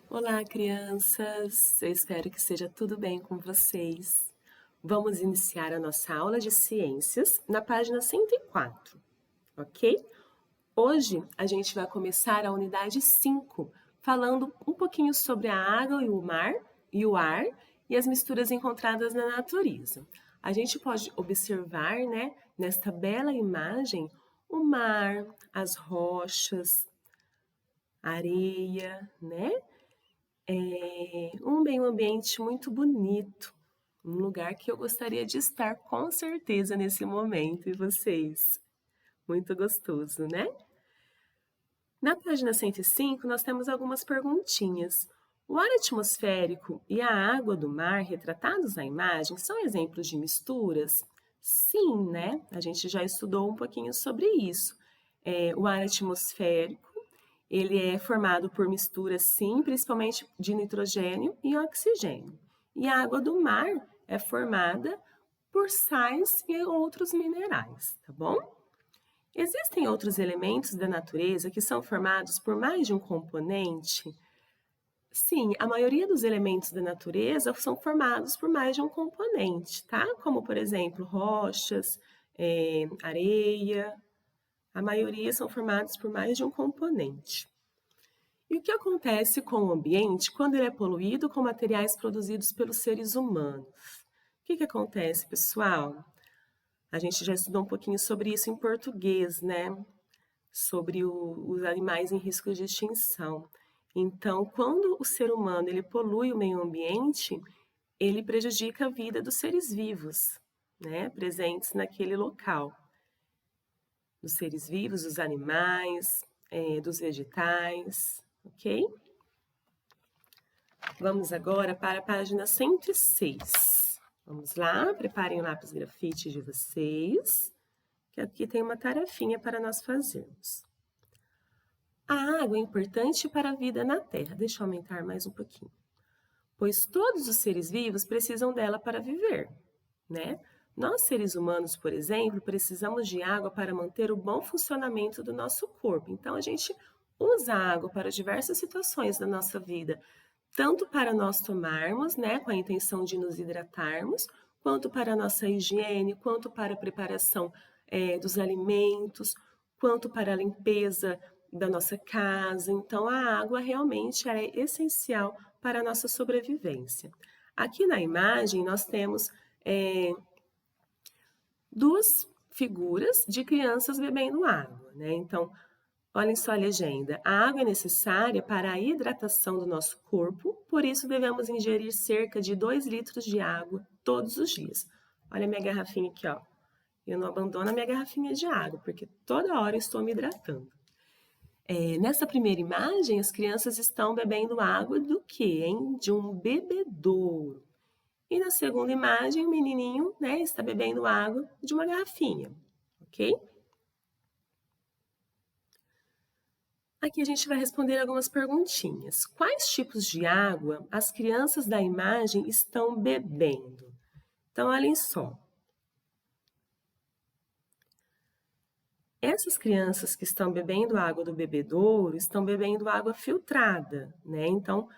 Olá, crianças! Eu espero que esteja tudo bem com vocês. Vamos iniciar a nossa aula de ciências na página 104, ok? Hoje a gente vai começar a unidade 5, falando um pouquinho sobre a água e o mar e o ar e as misturas encontradas na natureza. A gente pode observar, né, nesta bela imagem, o mar, as rochas, a areia, né? Um meio ambiente muito bonito, um lugar que eu gostaria de estar com certeza nesse momento, e vocês? Muito gostoso, né? Na página 105, nós temos algumas perguntinhas. O ar atmosférico e a água do mar retratados na imagem são exemplos de misturas? Sim, né? A gente já estudou um pouquinho sobre isso. O ar atmosférico ele é formado por misturas, sim, principalmente de nitrogênio e oxigênio. E a água do mar é formada por sais e outros minerais, tá bom? Existem outros elementos da natureza que são formados por mais de um componente? Sim, a maioria dos elementos da natureza são formados por mais de um componente, tá? Como, por exemplo, rochas, areia. A maioria são formados por mais de um componente. E o que acontece com o ambiente quando ele é poluído com materiais produzidos pelos seres humanos? O que acontece, pessoal? A gente já estudou um pouquinho sobre isso em português, né? Sobre os animais em risco de extinção. Então, quando o ser humano ele polui o meio ambiente, ele prejudica a vida dos seres vivos, né? Presentes naquele local. Dos seres vivos, dos animais, dos vegetais, ok? Vamos agora para a página 106. Vamos lá, preparem o lápis grafite de vocês, que aqui tem uma tarefinha para nós fazermos. A água é importante para a vida na Terra. Deixa eu aumentar mais um pouquinho. Pois todos os seres vivos precisam dela para viver, né? Nós, seres humanos, por exemplo, precisamos de água para manter o bom funcionamento do nosso corpo. Então, a gente usa a água para diversas situações da nossa vida, tanto para nós tomarmos, né, com a intenção de nos hidratarmos, quanto para a nossa higiene, quanto para a preparação dos alimentos, quanto para a limpeza da nossa casa. Então, a água realmente é essencial para a nossa sobrevivência. Aqui na imagem, nós temos duas figuras de crianças bebendo água, né? Então, olhem só a legenda. A água é necessária para a hidratação do nosso corpo, por isso devemos ingerir cerca de 2 litros de água todos os dias. Olha a minha garrafinha aqui, ó. Eu não abandono a minha garrafinha de água, porque toda hora eu estou me hidratando. Nessa primeira imagem, as crianças estão bebendo água do quê, hein? De um bebedouro. E na segunda imagem, o menininho, né, está bebendo água de uma garrafinha, ok? Aqui a gente vai responder algumas perguntinhas. Quais tipos de água as crianças da imagem estão bebendo? Então, olhem só. Essas crianças que estão bebendo água do bebedouro estão bebendo água filtrada, né? Então,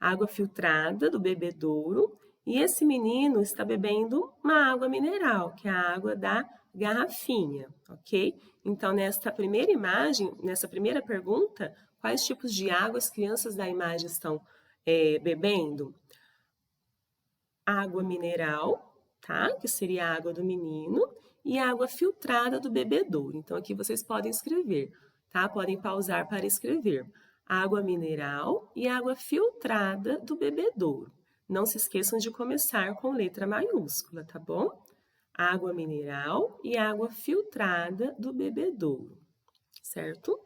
água filtrada do bebedouro, e esse menino está bebendo uma água mineral, que é a água da garrafinha, ok? Então, nesta primeira imagem, nessa primeira pergunta, quais tipos de água as crianças da imagem estão bebendo? Água mineral, tá? Que seria a água do menino, e água filtrada do bebedouro. Então, aqui vocês podem escrever, tá? Podem pausar para escrever. Água mineral e água filtrada do bebedouro. Não se esqueçam de começar com letra maiúscula, tá bom? Água mineral e água filtrada do bebedouro, certo?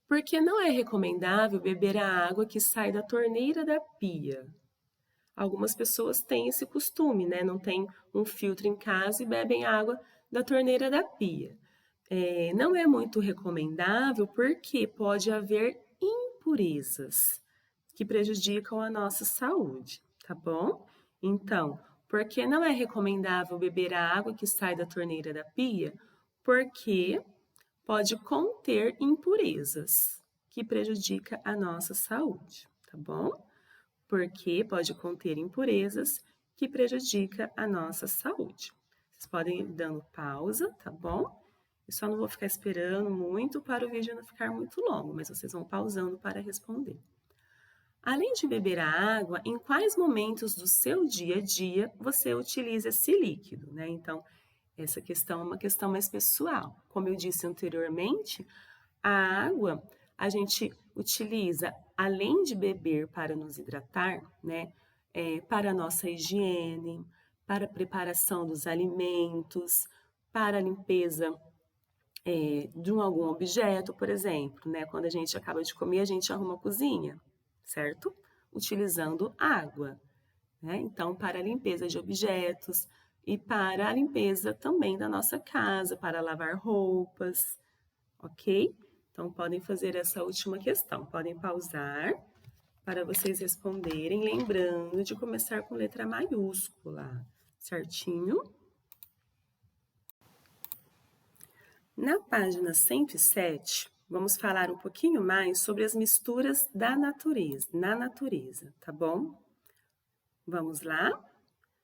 Porque não é recomendável beber a água que sai da torneira da pia. Algumas pessoas têm esse costume, né? Não tem um filtro em casa e bebem água da torneira da pia. Não é muito recomendável porque pode haver impurezas que prejudicam a nossa saúde, tá bom? Então, por que não é recomendável beber a água que sai da torneira da pia? Porque pode conter impurezas que prejudica a nossa saúde, tá bom? Porque pode conter impurezas que prejudica a nossa saúde. Vocês podem ir dando pausa, tá bom? Eu só não vou ficar esperando muito para o vídeo não ficar muito longo, mas vocês vão pausando para responder. Além de beber a água, em quais momentos do seu dia a dia você utiliza esse líquido, né? Então, essa questão é uma questão mais pessoal. Como eu disse anteriormente, a água a gente utiliza, além de beber para nos hidratar, né? Para a nossa higiene, para a preparação dos alimentos, para a limpeza de algum objeto, por exemplo, né? Quando a gente acaba de comer, a gente arruma a cozinha, certo? Utilizando água, né? Então, para a limpeza de objetos e para a limpeza também da nossa casa, para lavar roupas, ok? Então, podem fazer essa última questão. Podem pausar para vocês responderem, lembrando de começar com letra maiúscula, certinho? Na página 107, vamos falar um pouquinho mais sobre as misturas da natureza, na natureza, tá bom? Vamos lá?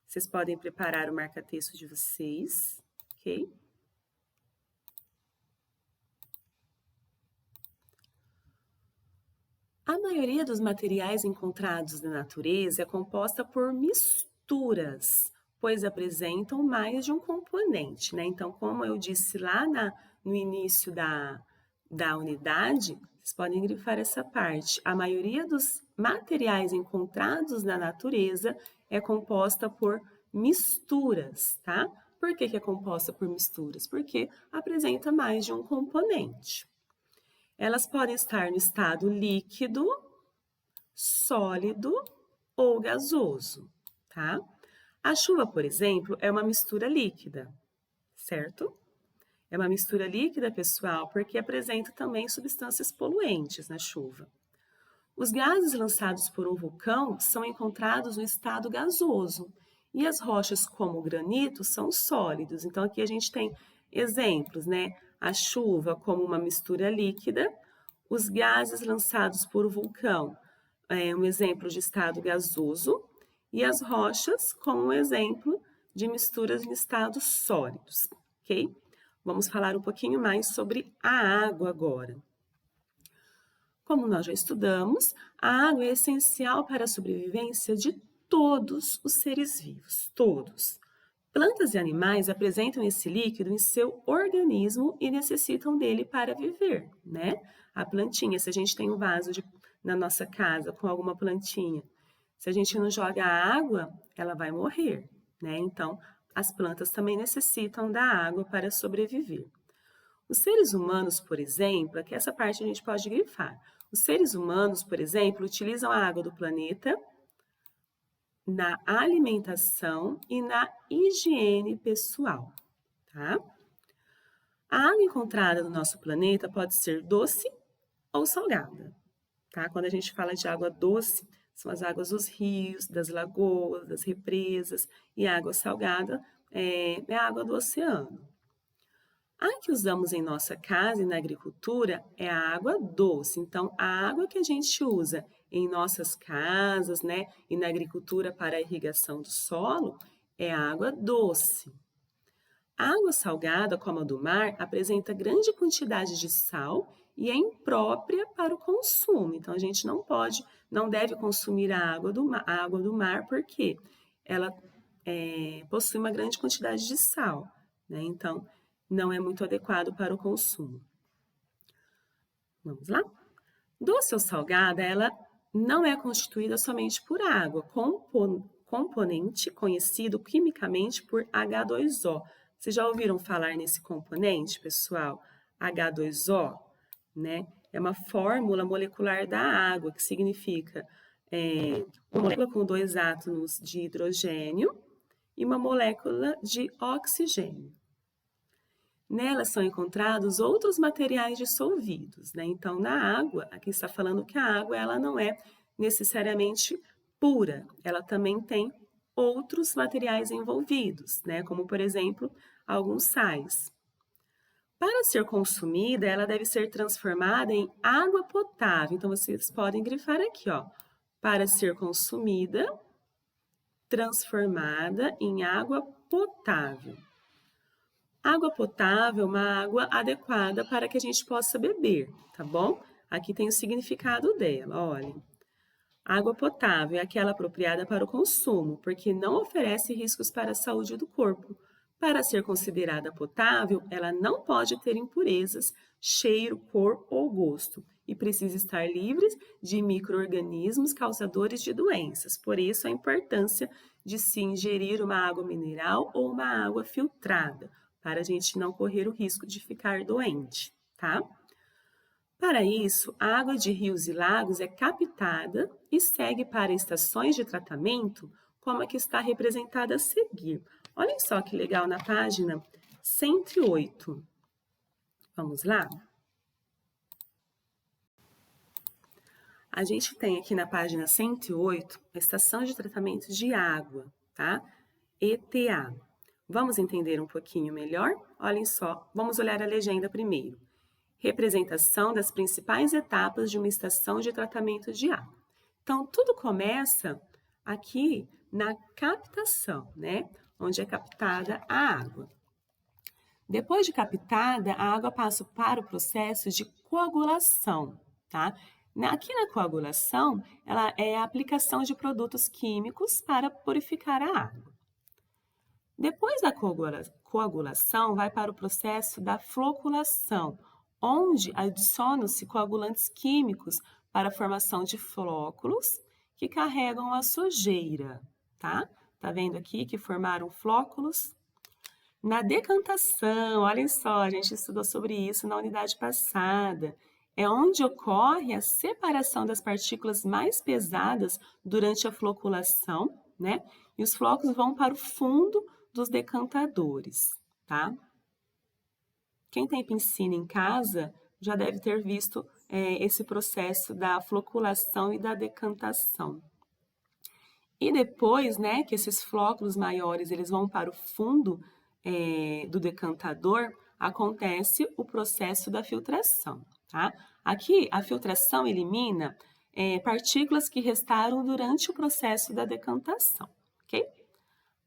Vocês podem preparar o marca-texto de vocês, ok? A maioria dos materiais encontrados na natureza é composta por misturas, pois apresentam mais de um componente, né? Então, como eu disse lá no início da unidade, vocês podem grifar essa parte. A maioria dos materiais encontrados na natureza é composta por misturas, tá? Por que é composta por misturas? Porque apresenta mais de um componente. Elas podem estar no estado líquido, sólido ou gasoso, tá? A chuva, por exemplo, é uma mistura líquida, certo? É uma mistura líquida, pessoal, porque apresenta também substâncias poluentes na chuva. Os gases lançados por um vulcão são encontrados no estado gasoso e as rochas, como o granito, são sólidos. Então, aqui a gente tem exemplos, né? A chuva como uma mistura líquida, os gases lançados por um vulcão, um exemplo de estado gasoso, e as rochas como um exemplo de misturas em estados sólidos, ok? Vamos falar um pouquinho mais sobre a água agora. Como nós já estudamos, a água é essencial para a sobrevivência de todos os seres vivos, todos. Plantas e animais apresentam esse líquido em seu organismo e necessitam dele para viver, né? A plantinha, se a gente tem um vaso na nossa casa com alguma plantinha, se a gente não joga água, ela vai morrer, né? Então, as plantas também necessitam da água para sobreviver. Os seres humanos, por exemplo, aqui essa parte a gente pode grifar. Os seres humanos, por exemplo, utilizam a água do planeta na alimentação e na higiene pessoal, tá? A água encontrada no nosso planeta pode ser doce ou salgada, tá? Quando a gente fala de água doce, são as águas dos rios, das lagoas, das represas, e a água salgada é a água do oceano. A que usamos em nossa casa e na agricultura é a água doce. Então, a água que a gente usa em nossas casas, né, e na agricultura para a irrigação do solo é a água doce. A água salgada, como a do mar, apresenta grande quantidade de sal e é imprópria para o consumo. Então, a gente não deve consumir a água do mar porque ela possui uma grande quantidade de sal, né? Então, não é muito adequado para o consumo. Vamos lá? Doce ou salgada, ela não é constituída somente por água, componente conhecido quimicamente por H2O. Vocês já ouviram falar nesse componente, pessoal? H2O, né? É uma fórmula molecular da água, que significa uma molécula com 2 átomos de hidrogênio e uma molécula de oxigênio. Nela são encontrados outros materiais dissolvidos, né? Então, na água, aqui está falando que a água ela não é necessariamente pura, ela também tem outros materiais envolvidos, né? Como, por exemplo, alguns sais. Para ser consumida, ela deve ser transformada em água potável. Então, vocês podem grifar aqui, ó. Para ser consumida, transformada em água potável. Água potável é uma água adequada para que a gente possa beber, tá bom? Aqui tem o significado dela, olha. Água potável é aquela apropriada para o consumo, porque não oferece riscos para a saúde do corpo. Para ser considerada potável, ela não pode ter impurezas, cheiro, cor ou gosto e precisa estar livre de micro-organismos causadores de doenças. Por isso, a importância de se ingerir uma água mineral ou uma água filtrada, para a gente não correr o risco de ficar doente, tá? Para isso, a água de rios e lagos é captada e segue para estações de tratamento, como a que está representada a seguir. Olhem só que legal na página 108. Vamos lá? A gente tem aqui na página 108 a estação de tratamento de água, tá? ETA. Vamos entender um pouquinho melhor? Olhem só, vamos olhar a legenda primeiro. Representação das principais etapas de uma estação de tratamento de água. Então, tudo começa aqui na captação, né? Onde é captada a água. Depois de captada, a água passa para o processo de coagulação, tá? Aqui na coagulação, ela é a aplicação de produtos químicos para purificar a água. Depois da coagulação, vai para o processo da floculação, onde adicionam-se coagulantes químicos para a formação de flóculos que carregam a sujeira, tá? Tá vendo aqui que formaram flóculos? Na decantação, olhem só, a gente estudou sobre isso na unidade passada, é onde ocorre a separação das partículas mais pesadas durante a floculação, né? E os flocos vão para o fundo dos decantadores, tá? Quem tem piscina em casa já deve ter visto esse processo da floculação e da decantação. E depois, né, que esses flóculos maiores eles vão para o fundo do decantador, acontece o processo da filtração, tá? Aqui, a filtração elimina partículas que restaram durante o processo da decantação, ok?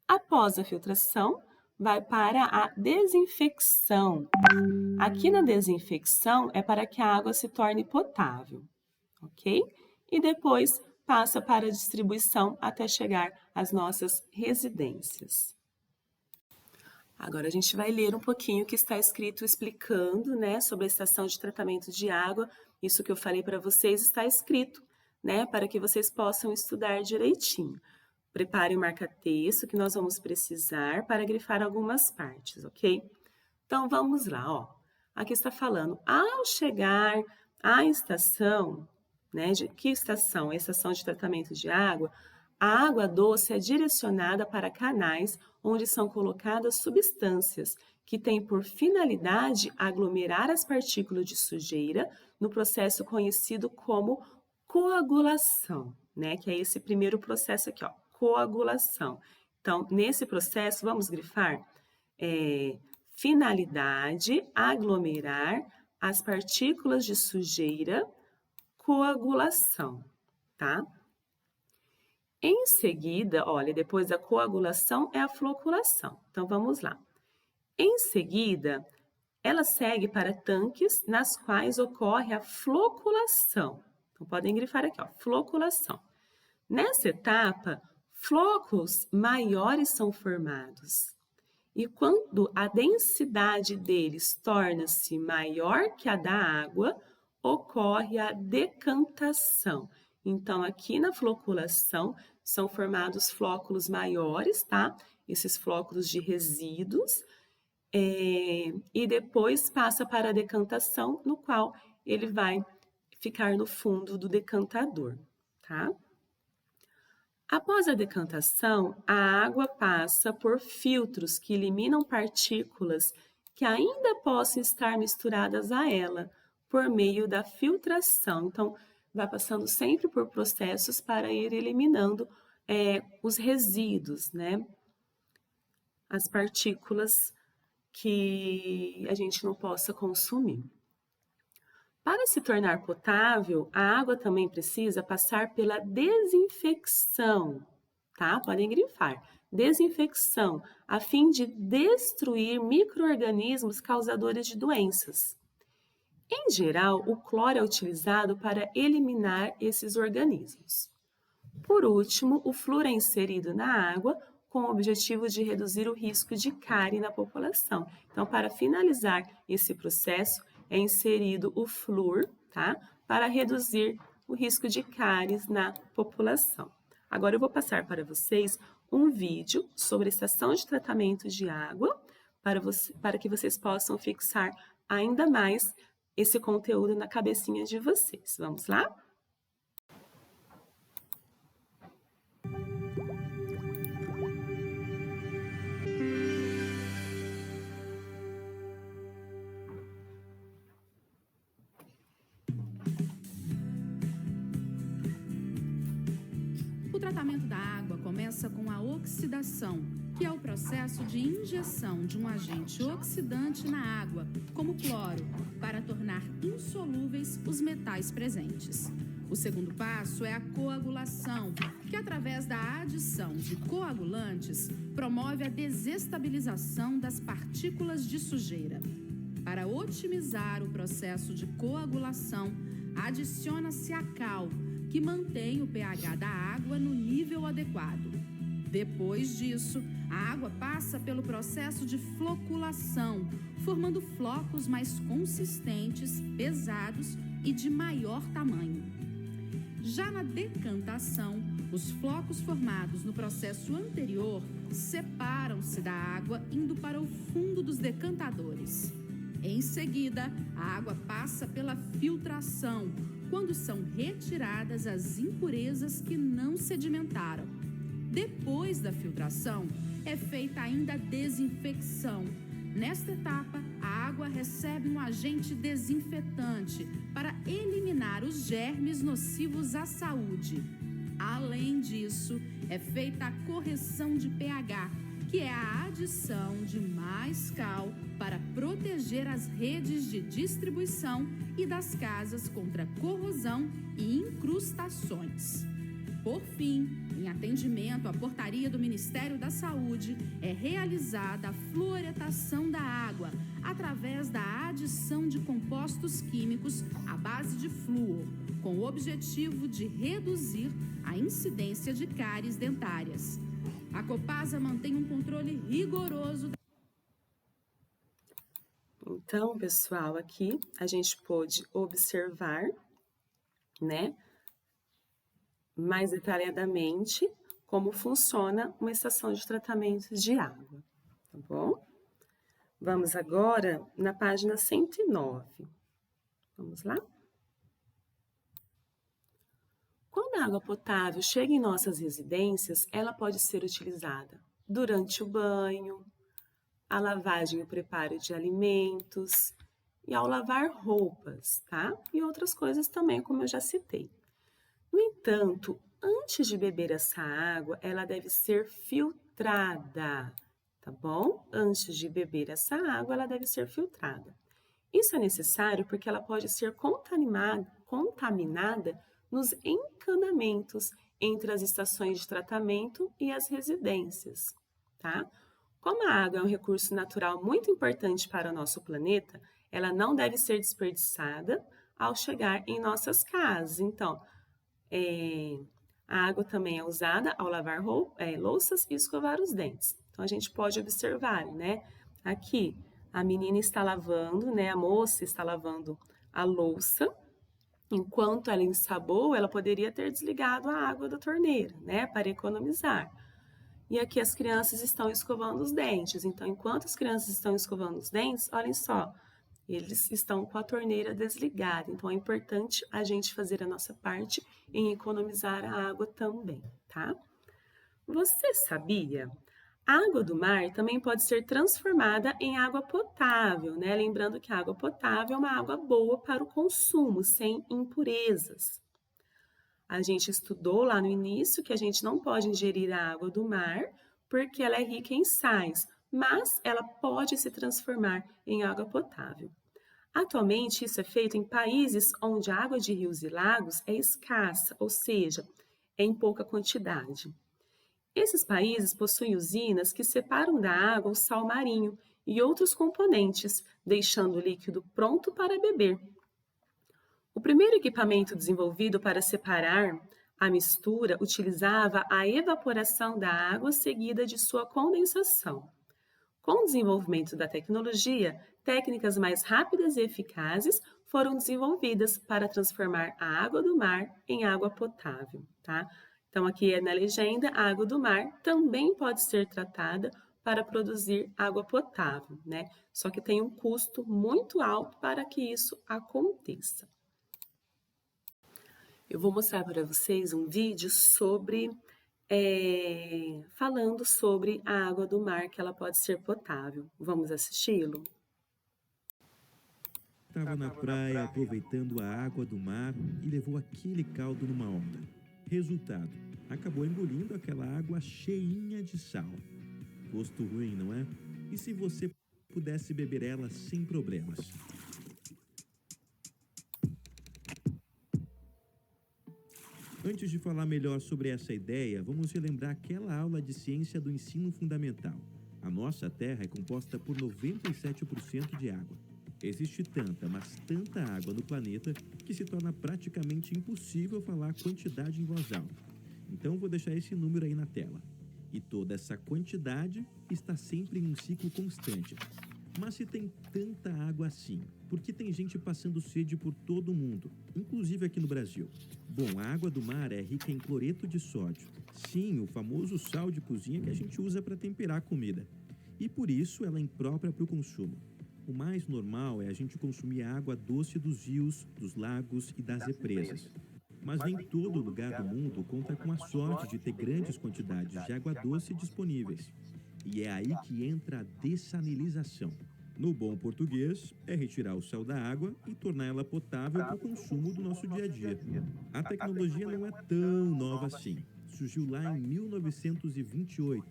Após a filtração, vai para a desinfecção. Aqui na desinfecção é para que a água se torne potável, ok? E depois passa para a distribuição até chegar às nossas residências. Agora a gente vai ler um pouquinho o que está escrito explicando, né, sobre a estação de tratamento de água. Isso que eu falei para vocês está escrito, né, para que vocês possam estudar direitinho. Prepare o marca-texto que nós vamos precisar para grifar algumas partes, ok? Então, vamos lá, ó. Aqui está falando, ao chegar à estação, né, de que estação? A estação de tratamento de água, a água doce é direcionada para canais onde são colocadas substâncias que têm por finalidade aglomerar as partículas de sujeira no processo conhecido como coagulação, né? Que é esse primeiro processo aqui, ó, coagulação. Então, nesse processo, vamos grifar finalidade, aglomerar as partículas de sujeira, coagulação, tá? Em seguida, olha, depois da coagulação é a floculação. Então, vamos lá. Em seguida, ela segue para tanques nas quais ocorre a floculação. Então, podem grifar aqui, ó, floculação. Nessa etapa, flocos maiores são formados. E quando a densidade deles torna-se maior que a da água, ocorre a decantação. Então, aqui na floculação, são formados flóculos maiores, tá? Esses flóculos de resíduos. E depois passa para a decantação, no qual ele vai ficar no fundo do decantador, tá? Após a decantação, a água passa por filtros que eliminam partículas que ainda possam estar misturadas a ela, por meio da filtração. Então, vai passando sempre por processos para ir eliminando os resíduos, né? As partículas que a gente não possa consumir. Para se tornar potável, a água também precisa passar pela desinfecção, tá? Podem grifar. Desinfecção, a fim de destruir micro-organismos causadores de doenças. Em geral, o cloro é utilizado para eliminar esses organismos. Por último, o flúor é inserido na água com o objetivo de reduzir o risco de cárie na população. Então, para finalizar esse processo, é inserido o flúor, tá? Para reduzir o risco de cáries na população. Agora eu vou passar para vocês um vídeo sobre a estação de tratamento de água, para que vocês possam fixar ainda mais esse conteúdo na cabecinha de vocês. Vamos lá? O tratamento da água começa com a oxidação, que é o processo de injeção de um agente oxidante na água, como cloro, para tornar insolúveis os metais presentes. O segundo passo é a coagulação, que através da adição de coagulantes promove a desestabilização das partículas de sujeira. Para otimizar o processo de coagulação, adiciona-se a cal, que mantém o pH da água no nível adequado. Depois disso, a água passa pelo processo de floculação, formando flocos mais consistentes, pesados e de maior tamanho. Já na decantação, os flocos formados no processo anterior separam-se da água indo para o fundo dos decantadores. Em seguida, a água passa pela filtração, quando são retiradas as impurezas que não sedimentaram. Depois da filtração, é feita ainda a desinfecção. Nesta etapa, a água recebe um agente desinfetante para eliminar os germes nocivos à saúde. Além disso, é feita a correção de pH, que é a adição de mais cal para proteger as redes de distribuição e das casas contra corrosão e incrustações. Por fim, em atendimento à portaria do Ministério da Saúde, é realizada a fluoretação da água através da adição de compostos químicos à base de flúor, com o objetivo de reduzir a incidência de cáries dentárias. A Copasa mantém um controle rigoroso. Então, pessoal, aqui a gente pôde observar, né, mais detalhadamente como funciona uma estação de tratamento de água, tá bom? Vamos agora na página 109. Vamos lá? Quando a água potável chega em nossas residências, ela pode ser utilizada durante o banho, a lavagem e o preparo de alimentos e ao lavar roupas, tá? E outras coisas também, como eu já citei. No entanto, antes de beber essa água, ela deve ser filtrada, tá bom? Antes de beber essa água, ela deve ser filtrada. Isso é necessário porque ela pode ser contaminada nos encanamentos entre as estações de tratamento e as residências, tá? Como a água é um recurso natural muito importante para o nosso planeta, ela não deve ser desperdiçada ao chegar em nossas casas. Então, a água também é usada ao lavar louças e escovar os dentes. Então, a gente pode observar, né? Aqui, a menina está lavando, né? A moça está lavando a louça. Enquanto ela ensabou, ela poderia ter desligado a água da torneira, né? Para economizar. E aqui as crianças estão escovando os dentes. Então, enquanto as crianças estão escovando os dentes, olhem só, eles estão com a torneira desligada. Então, é importante a gente fazer a nossa parte em economizar a água também, tá? Você sabia? A água do mar também pode ser transformada em água potável, né? Lembrando que a água potável é uma água boa para o consumo, sem impurezas. A gente estudou lá no início que a gente não pode ingerir a água do mar porque ela é rica em sais. mas ela pode se transformar em água potável. Atualmente, isso é feito em países onde a água de rios e lagos é escassa, ou seja, é em pouca quantidade. Esses países possuem usinas que separam da água o sal marinho e outros componentes, deixando o líquido pronto para beber. O primeiro equipamento desenvolvido para separar a mistura utilizava a evaporação da água seguida de sua condensação. Com o desenvolvimento da tecnologia, técnicas mais rápidas e eficazes foram desenvolvidas para transformar a água do mar em água potável, tá? Então, aqui na legenda, a água do mar também pode ser tratada para produzir água potável, né? Só que tem um custo muito alto para que isso aconteça. Eu vou mostrar para vocês um vídeo sobre falando sobre a água do mar, que ela pode ser potável. Vamos assisti-lo? Estava na praia aproveitando a água do mar e levou aquele caldo numa onda. Resultado, acabou engolindo aquela água cheinha de sal. Gosto ruim, não é? E se você pudesse beber ela sem problemas? Antes de falar melhor sobre essa ideia, vamos relembrar aquela aula de ciência do ensino fundamental. A nossa Terra é composta por 97% de água. Existe tanta, mas tanta água no planeta que se torna praticamente impossível falar a quantidade em voz alta. Então vou deixar esse número aí na tela. E toda essa quantidade está sempre em um ciclo constante. Mas se tem tanta água assim, por que tem gente passando sede por todo o mundo, inclusive aqui no Brasil? Bom, a água do mar é rica em cloreto de sódio. Sim, o famoso sal de cozinha que a gente usa para temperar a comida. E por isso ela é imprópria para o consumo. O mais normal é a gente consumir a água doce dos rios, dos lagos e das represas. Mas nem todo lugar do mundo conta com a sorte de ter grandes quantidades de água doce disponíveis. E é aí que entra a dessalinização. No bom português, é retirar o sal da água e tornar ela potável para o consumo do nosso dia a dia. A tecnologia não é tão nova assim. Surgiu lá em 1928,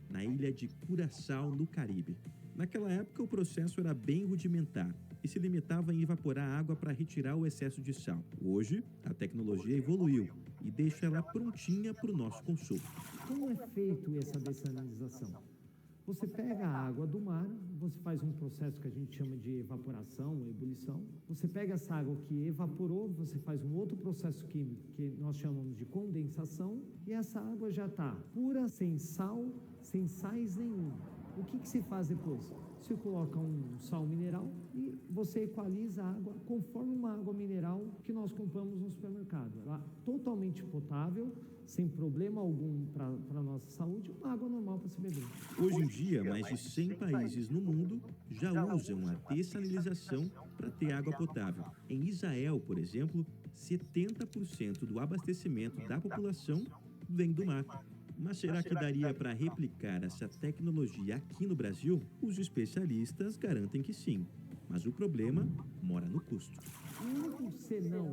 na ilha de Curaçao, no Caribe. Naquela época, o processo era bem rudimentar e se limitava em evaporar a água para retirar o excesso de sal. Hoje, a tecnologia evoluiu e deixa ela prontinha para o nosso consumo. Como é feito essa dessalinização? Você pega a água do mar, você faz um processo que a gente chama de evaporação ou ebulição. Você pega essa água que evaporou, você faz um outro processo químico que nós chamamos de condensação, e essa água já está pura, sem sal, sem sais nenhum. O que se faz depois? Você coloca um sal mineral e você equaliza a água conforme uma água mineral que nós compramos no supermercado. Ela é totalmente potável, sem problema algum para a nossa saúde, uma água normal para se beber. Hoje em dia, mais de 100 países no mundo já usam a dessalinização para ter água potável. Em Israel, por exemplo, 70% do abastecimento da população vem do mar. Mas será que daria para replicar essa tecnologia aqui no Brasil? Os especialistas garantem que sim, mas o problema mora no custo. O único senão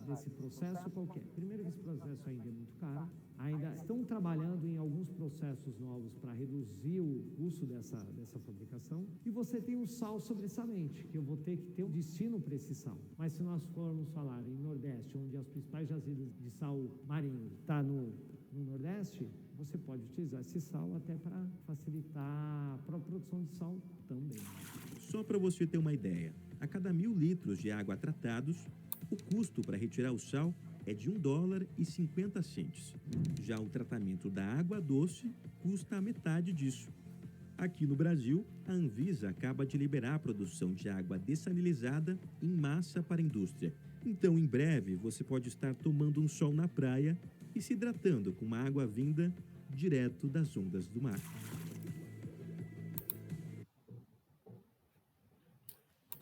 desse processo qualquer. Primeiro que esse processo ainda é muito caro, ainda estão trabalhando em alguns processos novos para reduzir o custo dessa fabricação, e você tem o sal sobressalente, que eu vou ter que ter um destino para esse sal. Mas se nós formos falar em Nordeste, onde as principais jazidas de sal marinho está no Nordeste, você pode utilizar esse sal até para facilitar a própria produção de sal também. Só para você ter uma ideia, a cada 1.000 litros de água tratados, o custo para retirar o sal é de $1,50. Já o tratamento da água doce custa a metade disso. Aqui no Brasil, a Anvisa acaba de liberar a produção de água dessalinizada em massa para a indústria. Então, em breve, você pode estar tomando um sol na praia e se hidratando com uma água vinda direto das ondas do mar.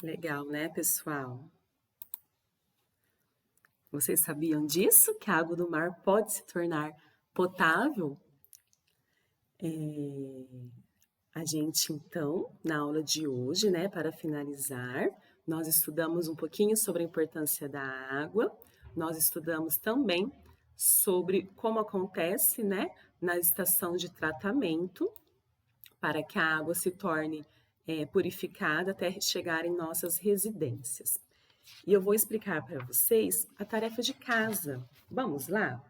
Legal, né, pessoal? Vocês sabiam disso? Que a água do mar pode se tornar potável? A gente, então, na aula de hoje, né, para finalizar, nós estudamos um pouquinho sobre a importância da água, nós estudamos também sobre como acontece, né, na estação de tratamento, para que a água se torne purificada até chegar em nossas residências. E eu vou explicar para vocês a tarefa de casa. Vamos lá?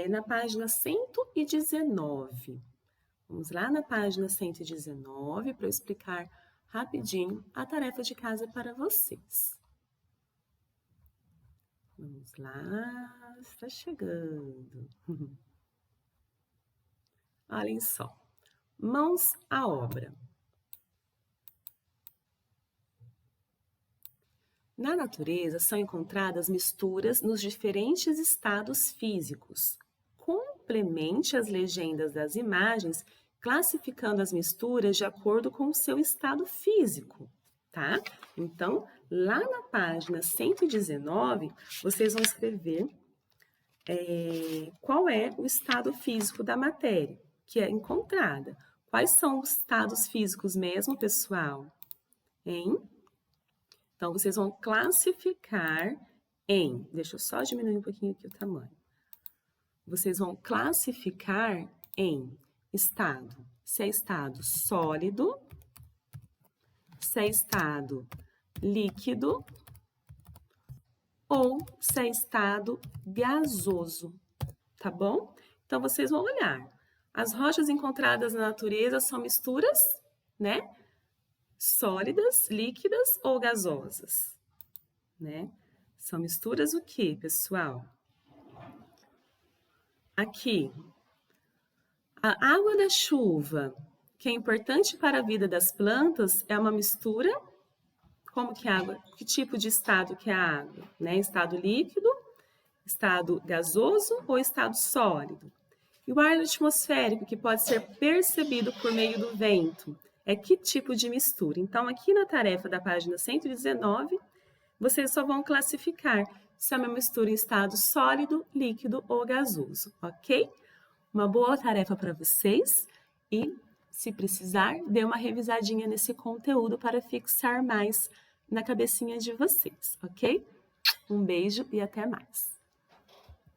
Na página 119. Vamos lá na página 119 para eu explicar rapidinho a tarefa de casa para vocês. Vamos lá, está chegando. Olhem só. Mãos à obra. Na natureza são encontradas misturas nos diferentes estados físicos. Complemente as legendas das imagens, classificando as misturas de acordo com o seu estado físico, tá? Então, lá na página 119, vocês vão escrever qual é o estado físico da matéria que é encontrada. Quais são os estados físicos mesmo, pessoal? Então, vocês vão classificar deixa eu só diminuir um pouquinho aqui o tamanho. Vocês vão classificar em estado, se é estado sólido, se é estado líquido ou se é estado gasoso, tá bom? Então, vocês vão olhar. As rochas encontradas na natureza são misturas, né? Sólidas, líquidas ou gasosas, né? São misturas o quê, pessoal? Aqui, a água da chuva, que é importante para a vida das plantas, é uma mistura. Como que é a água? Que tipo de estado que é a água? Né? Estado líquido, estado gasoso ou estado sólido? E o ar atmosférico, que pode ser percebido por meio do vento, é que tipo de mistura? Então, aqui na tarefa da página 119, vocês só vão classificar se é uma mistura em estado sólido, líquido ou gasoso, ok? Uma boa tarefa para vocês e, se precisar, dê uma revisadinha nesse conteúdo para fixar mais na cabecinha de vocês, ok? Um beijo e até mais!